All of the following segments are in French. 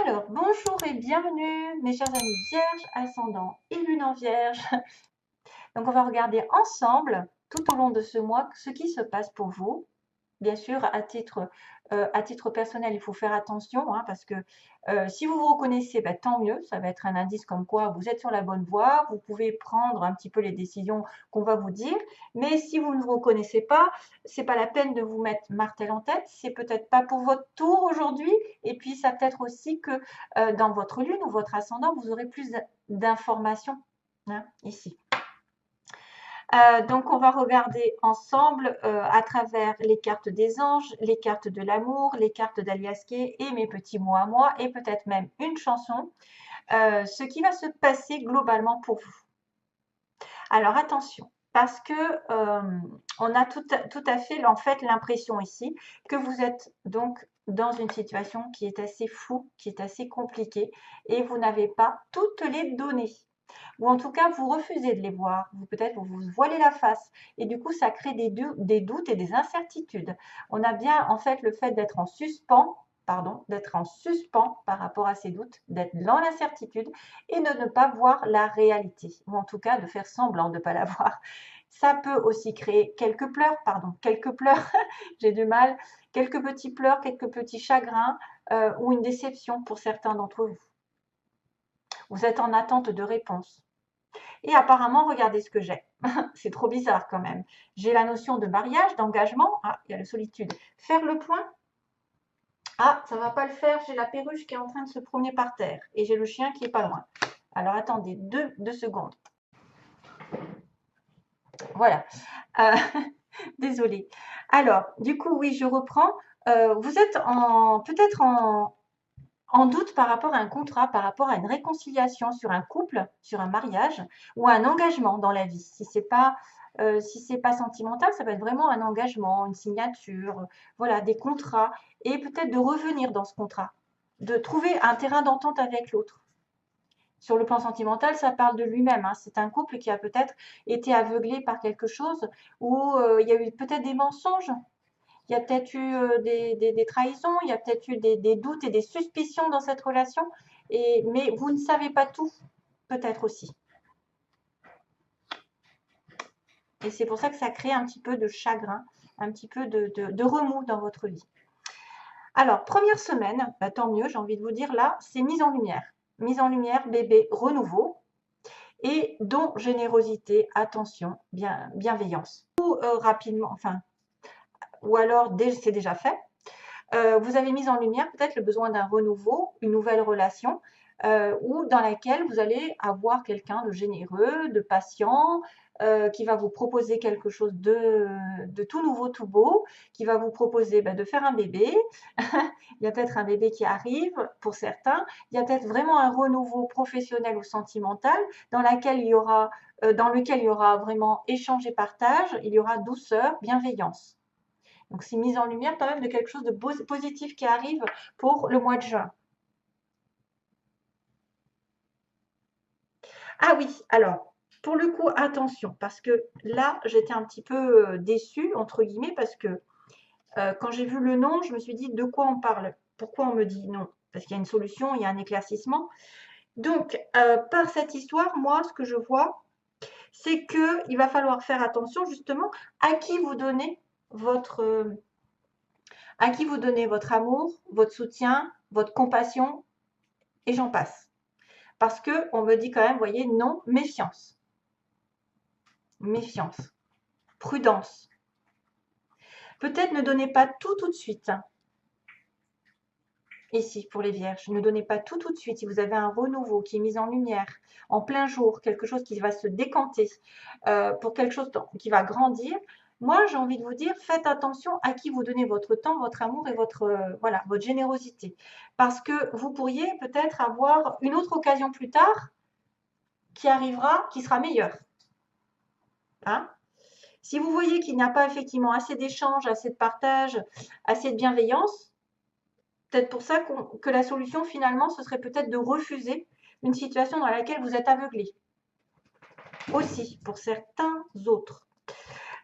Alors, bonjour et bienvenue, mes chers amis vierges, ascendant et lune en vierge. Donc, on va regarder ensemble, tout au long de ce mois, ce qui se passe pour vous. Bien sûr, à titre personnel, il faut faire attention, hein, parce que si vous vous reconnaissez, bah, tant mieux, ça va être un indice comme quoi vous êtes sur la bonne voie, vous pouvez prendre un petit peu les décisions qu'on va vous dire. Mais si vous ne vous reconnaissez pas, c'est pas la peine de vous mettre martel en tête, c'est peut-être pas pour votre tour aujourd'hui, et puis ça peut être aussi que dans votre lune ou votre ascendant, vous aurez plus d'informations, hein, ici. Donc, on va regarder ensemble à travers les cartes des anges, les cartes de l'amour, les cartes d'Aliasqué et mes petits mots à moi, et peut-être même une chanson, ce qui va se passer globalement pour vous. Alors, attention, parce que on a tout à fait en fait l'impression ici que vous êtes donc dans une situation qui est assez floue, qui est assez compliquée, et vous n'avez pas toutes les données. Ou en tout cas, vous refusez de les voir. Peut-être vous vous voilez la face. Et du coup, ça crée des doutes et des incertitudes. On a bien, en fait, le fait d'être en suspens, d'être en suspens par rapport à ces doutes, d'être dans l'incertitude et de ne pas voir la réalité. Ou en tout cas, de faire semblant de ne pas la voir. Ça peut aussi créer quelques pleurs, j'ai du mal, quelques petits pleurs, quelques petits chagrins ou une déception pour certains d'entre vous. Vous êtes en attente de réponse. Et apparemment, regardez ce que j'ai. C'est trop bizarre quand même. J'ai la notion de mariage, d'engagement. Ah, il y a la solitude. Faire le point. Ah, ça ne va pas le faire. J'ai la perruche qui est en train de se promener par terre. Et j'ai le chien qui est pas loin. Alors, attendez, deux secondes. Voilà. Euh, désolée. Alors, du coup, oui, je reprends. Vous êtes peut-être en doute par rapport à un contrat, par rapport à une réconciliation sur un couple, sur un mariage ou un engagement dans la vie. Si c'est pas sentimental, ça va être vraiment un engagement, une signature, voilà, des contrats et peut-être de revenir dans ce contrat, de trouver un terrain d'entente avec l'autre. Sur le plan sentimental, ça parle de lui-même, hein. C'est un couple qui a peut-être été aveuglé par quelque chose ou il y a eu peut-être des mensonges, il y a peut-être eu des trahisons, il y a peut-être eu des doutes et des suspicions dans cette relation, mais vous ne savez pas tout, peut-être aussi. Et c'est pour ça que ça crée un petit peu de chagrin, un petit peu de remous dans votre vie. Alors, première semaine, bah, tant mieux, j'ai envie de vous dire là, c'est mise en lumière. Mise en lumière, bébé, renouveau, et don, générosité, attention, bienveillance. Ou rapidement, enfin, ou alors c'est déjà fait. Vous avez mis en lumière peut-être le besoin d'un renouveau, une nouvelle relation, ou dans laquelle vous allez avoir quelqu'un de généreux, de patient, qui va vous proposer quelque chose de tout nouveau, tout beau, qui va vous proposer de faire un bébé. Il y a peut-être un bébé qui arrive pour certains. Il y a peut-être vraiment un renouveau professionnel ou sentimental dans lequel il y aura vraiment échange et partage, il y aura douceur, bienveillance. Donc, c'est mise en lumière quand même de quelque chose de positif qui arrive pour le mois de juin. Ah oui, alors, pour le coup, attention, parce que là, j'étais un petit peu déçue, entre guillemets, parce que quand j'ai vu le nom, je me suis dit de quoi on parle? Pourquoi on me dit non? Parce qu'il y a une solution, il y a un éclaircissement. Donc, par cette histoire, moi, ce que je vois, c'est qu'il va falloir faire attention justement à qui vous donnez votre amour, votre soutien, votre compassion, et j'en passe. Parce qu'on me dit quand même, vous voyez, non, méfiance. Méfiance. Prudence. Peut-être ne donnez pas tout de suite. Ici, pour les vierges, ne donnez pas tout de suite. Si vous avez un renouveau qui est mis en lumière, en plein jour, quelque chose qui va se décanter, pour quelque chose qui va grandir, moi, j'ai envie de vous dire, faites attention à qui vous donnez votre temps, votre amour et voilà, votre générosité. Parce que vous pourriez peut-être avoir une autre occasion plus tard qui arrivera, qui sera meilleure. Hein? Si vous voyez qu'il n'y a pas effectivement assez d'échanges, assez de partage, assez de bienveillance, peut-être pour ça que la solution finalement, ce serait peut-être de refuser une situation dans laquelle vous êtes aveuglé. Aussi, pour certains autres.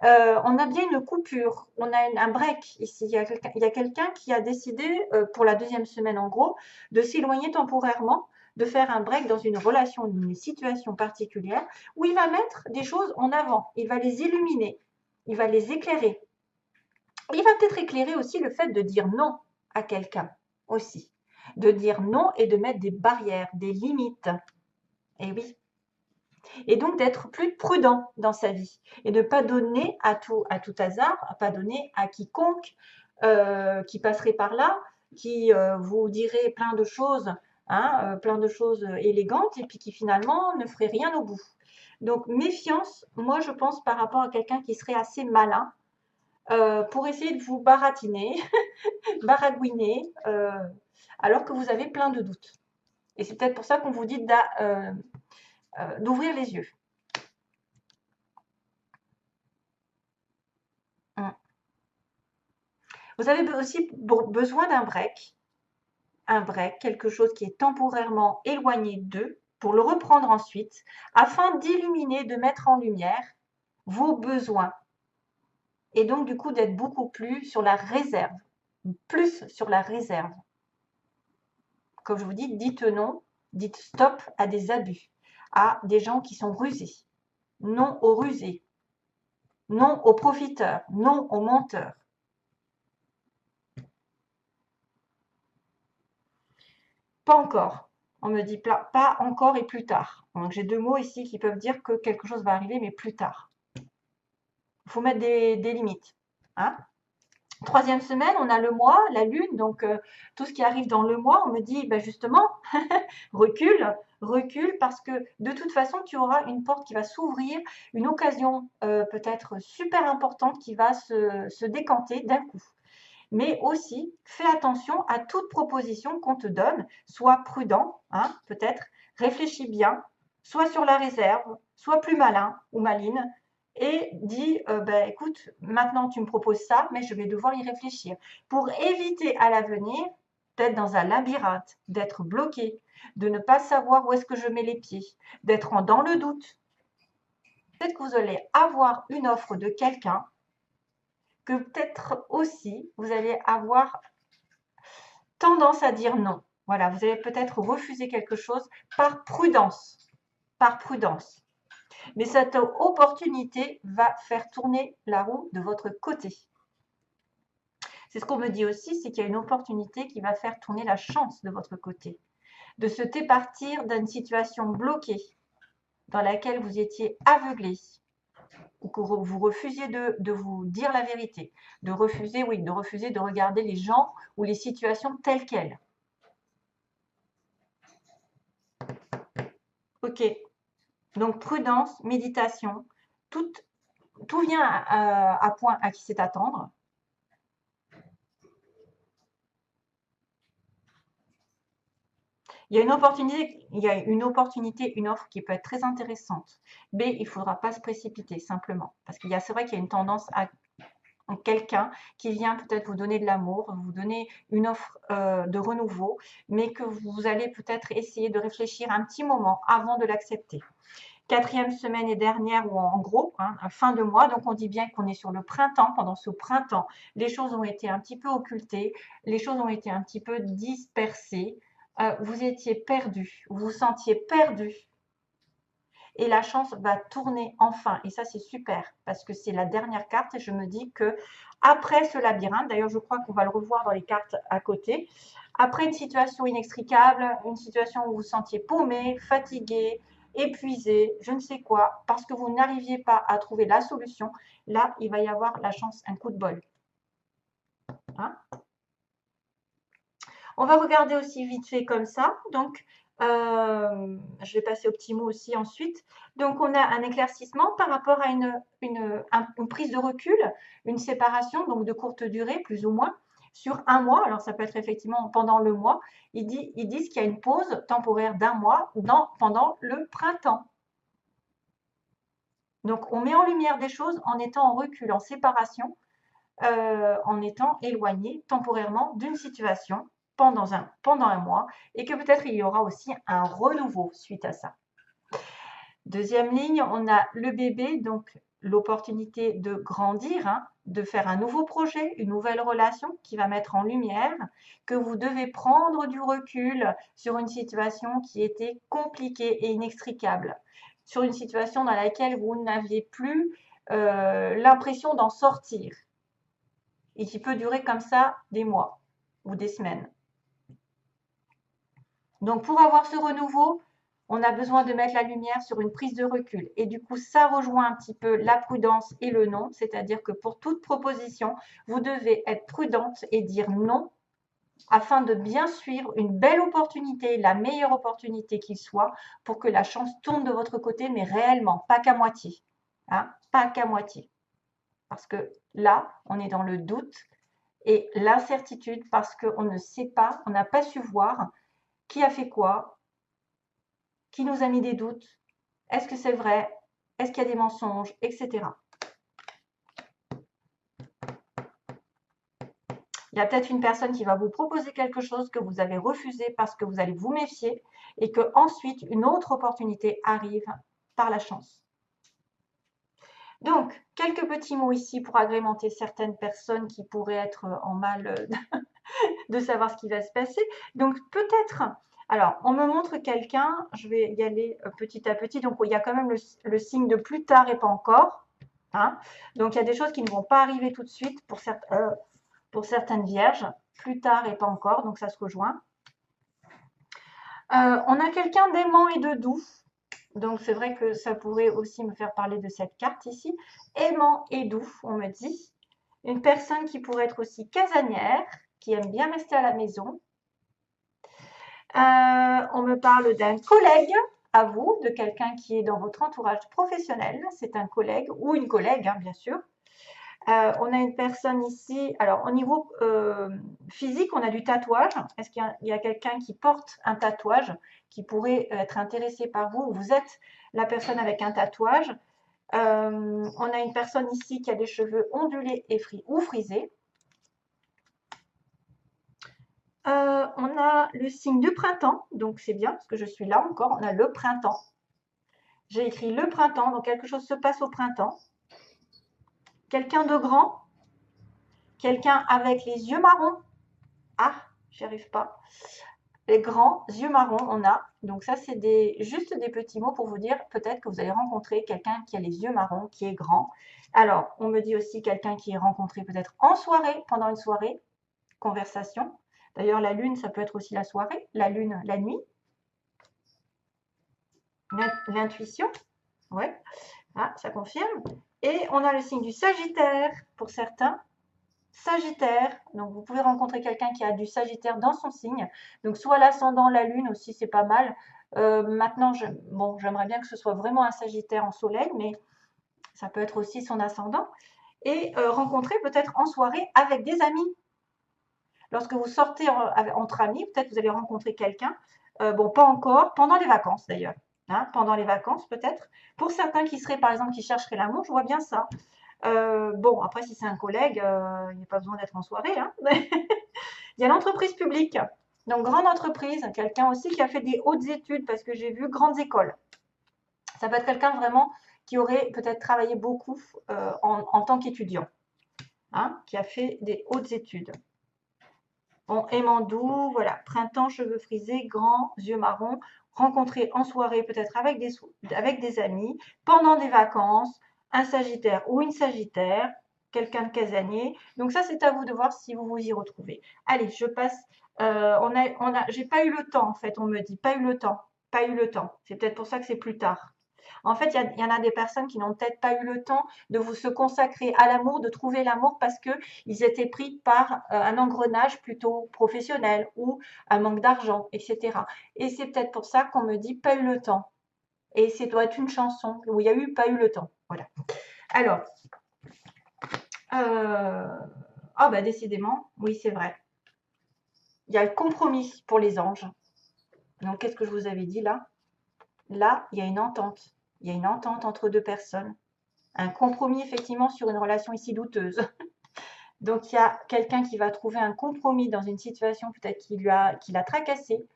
On a bien une coupure, on a un break ici. Il y a quelqu'un qui a décidé, pour la deuxième semaine en gros, de s'éloigner temporairement, de faire un break dans une relation, une situation particulière, où il va mettre des choses en avant, il va les illuminer, il va les éclairer. Il va peut-être éclairer aussi le fait de dire non à quelqu'un aussi. De dire non et de mettre des barrières, des limites. Et oui. Et donc d'être plus prudent dans sa vie et de ne pas donner à tout hasard, pas donner à quiconque qui passerait par là, qui vous dirait plein de choses, hein, plein de choses élégantes et puis qui finalement ne ferait rien au bout. Donc méfiance, moi je pense par rapport à quelqu'un qui serait assez malin pour essayer de vous baratiner, baragouiner, alors que vous avez plein de doutes. Et c'est peut-être pour ça qu'on vous dit d'ouvrir les yeux. Vous avez aussi besoin d'un break, quelque chose qui est temporairement éloigné d'eux, pour le reprendre ensuite, afin d'illuminer, de mettre en lumière vos besoins. Et donc, du coup, d'être beaucoup plus sur la réserve. Plus sur la réserve. Comme je vous dis, dites non, dites stop à des abus, à des gens qui sont rusés. Non aux rusés. Non aux profiteurs. Non aux menteurs. Pas encore. On me dit pas encore et plus tard. Donc j'ai deux mots ici qui peuvent dire que quelque chose va arriver, mais plus tard. Il faut mettre des limites. Hein. Troisième semaine, on a le mois, la lune, donc tout ce qui arrive dans le mois, on me dit ben justement, recule, parce que de toute façon, tu auras une porte qui va s'ouvrir, une occasion peut-être super importante qui va se décanter d'un coup. Mais aussi, fais attention à toute proposition qu'on te donne, sois prudent, hein, peut-être, réfléchis bien, sois sur la réserve, sois plus malin ou maline, et dis, ben, écoute, maintenant tu me proposes ça, mais je vais devoir y réfléchir. Pour éviter à l'avenir d'être dans un labyrinthe, d'être bloqué, de ne pas savoir où est-ce que je mets les pieds, d'être dans le doute. Peut-être que vous allez avoir une offre de quelqu'un que peut-être aussi vous allez avoir tendance à dire non. Voilà, vous allez peut-être refuser quelque chose par prudence. Par prudence. Mais cette opportunité va faire tourner la roue de votre côté. C'est ce qu'on me dit aussi, c'est qu'il y a une opportunité qui va faire tourner la chance de votre côté. De se départir d'une situation bloquée dans laquelle vous étiez aveuglé ou que vous refusiez de vous dire la vérité, de refuser de regarder les gens ou les situations telles quelles. Ok, donc prudence, méditation, tout vient à point à qui sait attendre. Il y a une opportunité, une offre qui peut être très intéressante. Mais il ne faudra pas se précipiter simplement. Parce c'est vrai qu'il y a une tendance à quelqu'un qui vient peut-être vous donner de l'amour, vous donner une offre de renouveau, mais que vous allez peut-être essayer de réfléchir un petit moment avant de l'accepter. Quatrième semaine et dernière, ou en gros, hein, à fin de mois, donc on dit bien qu'on est sur le printemps. Pendant ce printemps, les choses ont été un petit peu occultées, les choses ont été un petit peu dispersées, vous étiez perdu, vous vous sentiez perdu, et la chance va tourner enfin. Et ça, c'est super, parce que c'est la dernière carte, et je me dis que après ce labyrinthe, d'ailleurs, je crois qu'on va le revoir dans les cartes à côté, après une situation inextricable, une situation où vous vous sentiez paumé, fatigué, épuisé, je ne sais quoi, parce que vous n'arriviez pas à trouver la solution, là, il va y avoir la chance, un coup de bol. Hein. On va regarder aussi vite fait comme ça. Donc, je vais passer au petit mot aussi ensuite. Donc, on a un éclaircissement par rapport à une prise de recul, une séparation, donc de courte durée, plus ou moins, sur un mois. Alors, ça peut être effectivement pendant le mois. Ils disent qu'il y a une pause temporaire d'un mois pendant le printemps. Donc, on met en lumière des choses en étant en recul, en séparation, en étant éloigné temporairement d'une situation pendant un mois, et que peut-être il y aura aussi un renouveau suite à ça. Deuxième ligne, on a le bébé, donc l'opportunité de grandir, hein, de faire un nouveau projet, une nouvelle relation qui va mettre en lumière que vous devez prendre du recul sur une situation qui était compliquée et inextricable, sur une situation dans laquelle vous n'aviez plus l'impression d'en sortir et qui peut durer comme ça des mois ou des semaines. Donc, pour avoir ce renouveau, on a besoin de mettre la lumière sur une prise de recul. Et du coup, ça rejoint un petit peu la prudence et le non, c'est-à-dire que pour toute proposition, vous devez être prudente et dire non afin de bien suivre une belle opportunité, la meilleure opportunité qu'il soit, pour que la chance tourne de votre côté, mais réellement, pas qu'à moitié. Hein, pas qu'à moitié. Parce que là, on est dans le doute et l'incertitude parce qu'on ne sait pas, on n'a pas su voir qui a fait quoi, qui nous a mis des doutes, est-ce que c'est vrai, est-ce qu'il y a des mensonges, etc. Il y a peut-être une personne qui va vous proposer quelque chose que vous avez refusé parce que vous allez vous méfier et que ensuite une autre opportunité arrive par la chance. Donc, quelques petits mots ici pour agrémenter certaines personnes qui pourraient être en mal de savoir ce qui va se passer. Donc, peut-être, alors, on me montre quelqu'un, je vais y aller petit à petit. Donc, il y a quand même le signe de plus tard et pas encore. Hein. Donc, il y a des choses qui ne vont pas arriver tout de suite pour certaines vierges, plus tard et pas encore, donc ça se rejoint. On a quelqu'un d'aimant et de doux. Donc, c'est vrai que ça pourrait aussi me faire parler de cette carte ici. Aimant et doux, on me dit. Une personne qui pourrait être aussi casanière, qui aime bien rester à la maison. On me parle d'un collègue à vous, de quelqu'un qui est dans votre entourage professionnel. C'est un collègue ou une collègue, hein, bien sûr. On a une personne ici, alors au niveau physique, on a du tatouage. Est-ce qu'il y a quelqu'un qui porte un tatouage qui pourrait être intéressé par vous? Vous êtes la personne avec un tatouage. On a une personne ici qui a des cheveux ondulés et ou frisés. On a le signe du printemps, donc c'est bien parce que je suis là encore. On a le printemps. J'ai écrit le printemps, donc quelque chose se passe au printemps. Quelqu'un de grand, quelqu'un avec les yeux marrons. Ah, j'y arrive pas. Les grands yeux marrons, on a. Donc ça, c'est juste des petits mots pour vous dire peut-être que vous allez rencontrer quelqu'un qui a les yeux marrons, qui est grand. Alors, on me dit aussi quelqu'un qui est rencontré peut-être en soirée, pendant une soirée, conversation. D'ailleurs, la lune, ça peut être aussi la soirée, la lune, la nuit. L'intuition, ouais, ah, ça confirme. Et on a le signe du Sagittaire pour certains. Sagittaire, donc vous pouvez rencontrer quelqu'un qui a du Sagittaire dans son signe. Donc soit l'ascendant, la lune aussi, c'est pas mal. Maintenant, j'aimerais bien que ce soit vraiment un Sagittaire en soleil, mais ça peut être aussi son ascendant. Et rencontrer peut-être en soirée avec des amis. Lorsque vous sortez entre amis, peut-être vous allez rencontrer quelqu'un. Bon, pas encore, pendant les vacances d'ailleurs. Hein, pendant les vacances peut-être. Pour certains qui seraient, par exemple, qui chercheraient l'amour, je vois bien ça. Bon, après, si c'est un collègue, il n'y a pas besoin d'être en soirée. Hein. Il y a l'entreprise publique. Donc, grande entreprise, quelqu'un aussi qui a fait des hautes études, parce que j'ai vu grandes écoles. Ça peut être quelqu'un vraiment qui aurait peut-être travaillé beaucoup en tant qu'étudiant, hein, qui a fait des hautes études. Bon, aimant doux, voilà, printemps, cheveux frisés, grands, yeux marrons, rencontré en soirée peut-être avec des amis, pendant des vacances, un Sagittaire ou une Sagittaire, quelqu'un de casanier. Donc ça, c'est à vous de voir si vous vous y retrouvez. Allez, je passe. J'ai pas eu le temps en fait, on me dit, pas eu le temps, pas eu le temps. C'est peut-être pour ça que c'est plus tard. En fait, il y en a des personnes qui n'ont peut-être pas eu le temps de se consacrer à l'amour, de trouver l'amour parce qu'ils étaient pris par un engrenage plutôt professionnel ou un manque d'argent, etc. Et c'est peut-être pour ça qu'on me dit pas eu le temps. Et c'est doit être une chanson où il y a eu pas eu le temps. Voilà. Alors, ah bah décidément, oui c'est vrai. Il y a le compromis pour les anges. Donc qu'est-ce que je vous avais dit là? Là, il y a une entente. Il y a une entente entre deux personnes. Un compromis effectivement sur une relation ici douteuse. Donc il y a quelqu'un qui va trouver un compromis dans une situation peut-être qui l'a tracassé.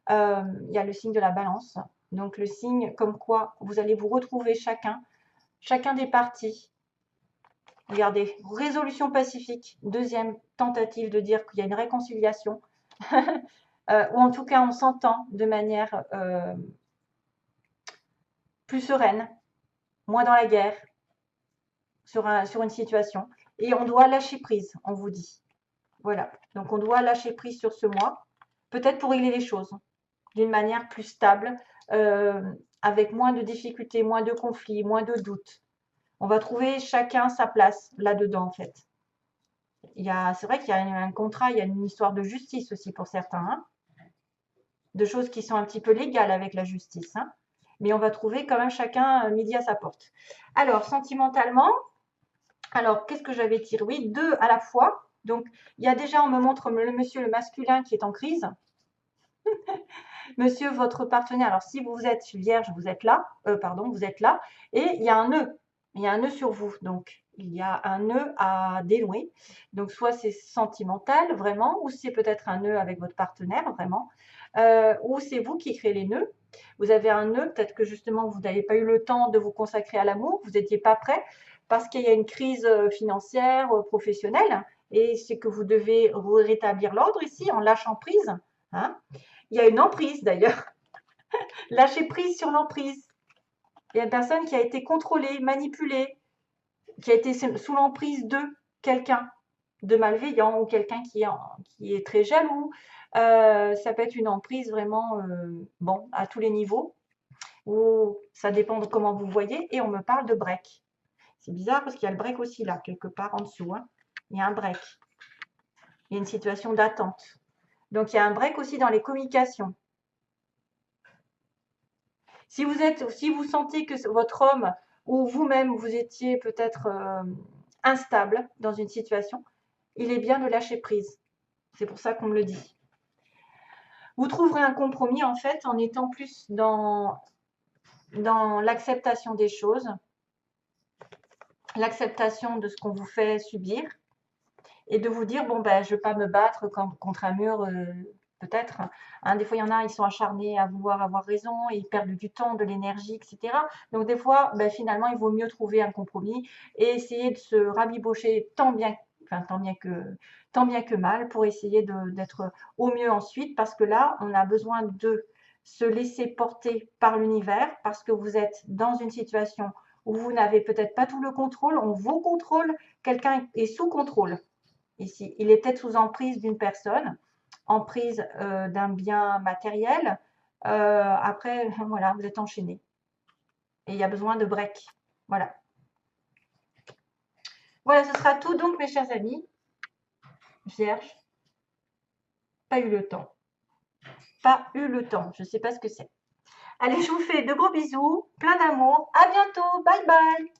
Il y a le signe de la balance. Donc le signe comme quoi vous allez vous retrouver chacun chacun des partis. Regardez, résolution pacifique, deuxième tentative de dire qu'il y a une réconciliation, ou en tout cas on s'entend de manière plus sereine, moins dans la guerre, sur une situation. Et on doit lâcher prise, on vous dit. Voilà, donc on doit lâcher prise sur ce mois, peut-être pour régler les choses d'une manière plus stable, avec moins de difficultés, moins de conflits, moins de doutes. On va trouver chacun sa place là-dedans, en fait. C'est vrai qu'il y a un contrat, il y a une histoire de justice aussi pour certains, hein, de choses qui sont un petit peu légales avec la justice. Hein, mais on va trouver quand même chacun midi à sa porte. Alors, sentimentalement, alors qu'est-ce que j'avais tiré? Oui, deux à la fois. Donc, il y a déjà, on me montre le monsieur, le masculin qui est en crise. Monsieur, votre partenaire, alors si vous êtes vierge, vous êtes là, vous êtes là, et il y a un nœud. Il y a un nœud sur vous, donc il y a un nœud à dénouer. Donc soit c'est sentimental vraiment, ou c'est peut-être un nœud avec votre partenaire vraiment, ou c'est vous qui créez les nœuds. Vous avez un nœud, peut-être que justement vous n'avez pas eu le temps de vous consacrer à l'amour, vous n'étiez pas prêt parce qu'il y a une crise financière, professionnelle, et c'est que vous devez rétablir l'ordre ici en lâchant prise. Hein. Il y a une emprise d'ailleurs. Lâcher prise sur l'emprise. Il y a une personne qui a été contrôlée, manipulée, qui a été sous l'emprise de quelqu'un de malveillant ou quelqu'un qui est très jaloux. Ça peut être une emprise vraiment, bon, à tous les niveaux, ou ça dépend de comment vous voyez. Et on me parle de break. C'est bizarre parce qu'il y a le break aussi là, quelque part en dessous. Hein. Il y a un break. Il y a une situation d'attente. Donc il y a un break aussi dans les communications. Si vous sentez que votre homme ou vous-même, vous étiez peut-être instable dans une situation, il est bien de lâcher prise. C'est pour ça qu'on me le dit. Vous trouverez un compromis en fait en étant plus dans l'acceptation des choses, l'acceptation de ce qu'on vous fait subir et de vous dire, bon, ben, je ne vais pas me battre contre un mur peut-être. Hein, des fois, il y en a, ils sont acharnés à vouloir avoir raison, et ils perdent du temps, de l'énergie, etc. Donc, des fois, ben, finalement, il vaut mieux trouver un compromis et essayer de se rabibocher tant bien que mal pour essayer d'être au mieux ensuite, parce que là, on a besoin de se laisser porter par l'univers, parce que vous êtes dans une situation où vous n'avez peut-être pas tout le contrôle, on vous contrôle, quelqu'un est sous contrôle. Ici, il est peut-être sous emprise d'une personne, emprise d'un bien matériel. Après, voilà, vous êtes enchaîné. Et il y a besoin de break. Voilà. Voilà, ce sera tout donc, mes chers amis. Vierge, pas eu le temps. Pas eu le temps. Je ne sais pas ce que c'est. Allez, je vous fais de gros bisous, plein d'amour. À bientôt. Bye bye.